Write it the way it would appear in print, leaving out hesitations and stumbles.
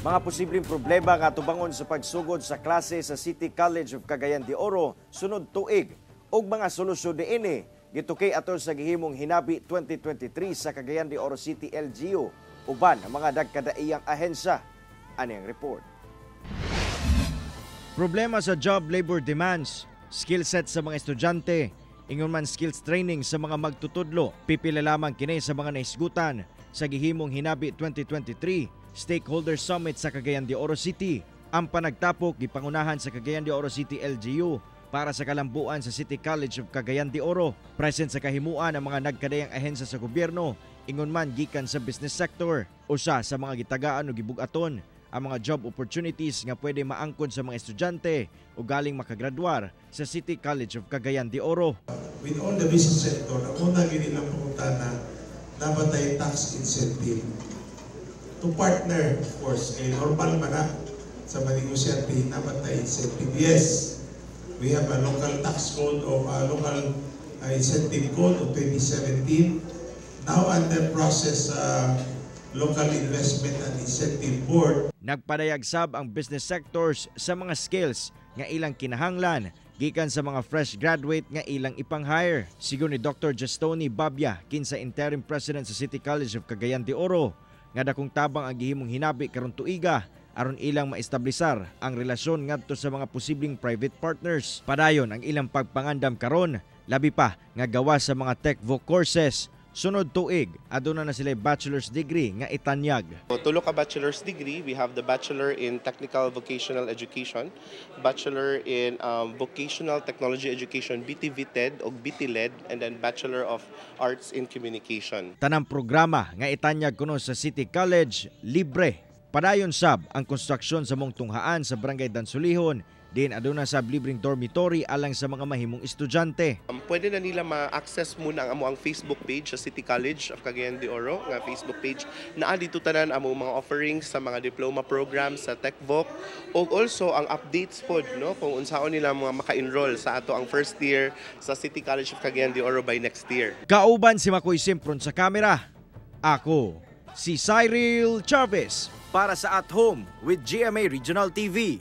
Mga posibleng problema nga tubangon sa pagsugod sa klase sa City College of Cagayan de Oro sunod tuig ug mga solusyon diini gitukay aton sa gihimong Hinabi 2023 sa Cagayan de Oro City LGU uban ang mga dagkadaiyang ahensya. Ani ang report. Problema sa job labor demands, skill set sa mga estudyante, ingon man skills training sa mga magtutudlo, pipila lamang kini sa mga naisgutan sa gihimong Hinabi 2023 Stakeholder Summit sa Cagayan de Oro City. Ang panagtapok gipangunahan sa Cagayan de Oro City LGU para sa kalambuan sa City College of Cagayan de Oro. Present sa kahimuan ang mga nagkadayang ahensya sa gobyerno, ingon man gikan sa business sector. Usa sa mga gitagaan o gibugaton ang mga job opportunities nga pwede maangkon sa mga estudyante o galing makagraduar sa City College of Cagayan de Oro. With all the business sector, ang una ginilang pangutana dapat ay tax incentive to partner, of course, kay normal man na sa manegosyante dapat ay incentive. Yes, we have a local tax code of local incentive code of 2017. Now under process local investment and incentive board. Nagpadayag sab ang business sectors sa mga skills nga ilang kinahanglan gikan sa mga fresh graduate nga ilang ipang-hire. Sigon ni Dr. Justoni Babia, kinsa interim president sa City College of Cagayan de Oro, nga dakong tabang ang gihimong hinabi karon tuiga aron ilang maestablisar ang relasyon ngadto sa mga posibleng private partners. Padayon ang ilang pagpangandam karon, labi pa nga gawas sa mga tech-voc courses. Sunod tuig, aduna na sila bachelor's degree nga itanyag. Tulo ka bachelor's degree. We have the Bachelor in Technical Vocational Education, Bachelor in Vocational Technology Education, BTV-TED o BT-LED, and then Bachelor of Arts in Communication. Tanang programa nga itanyag kuno sa City College, libre. Padayon sab ang konstruksyon sa mong tunghaan sa Barangay Dansulihon. Din aduna sab libreng dormitory alang sa mga mahimong estudyante. Pwede na nila ma-access muna ang amuang Facebook page sa City College of Cagayan de Oro, nga Facebook page. Naa dito tanan amo mga offerings sa mga diploma programs sa TechVoc o also ang updates pod no kung unsaon nila mga maka-enroll sa ato ang first year sa City College of Cagayan de Oro by next year. Kauban si Makoy Simpron sa kamera. Ako si Cyril Chavez para sa At Home with GMA Regional TV.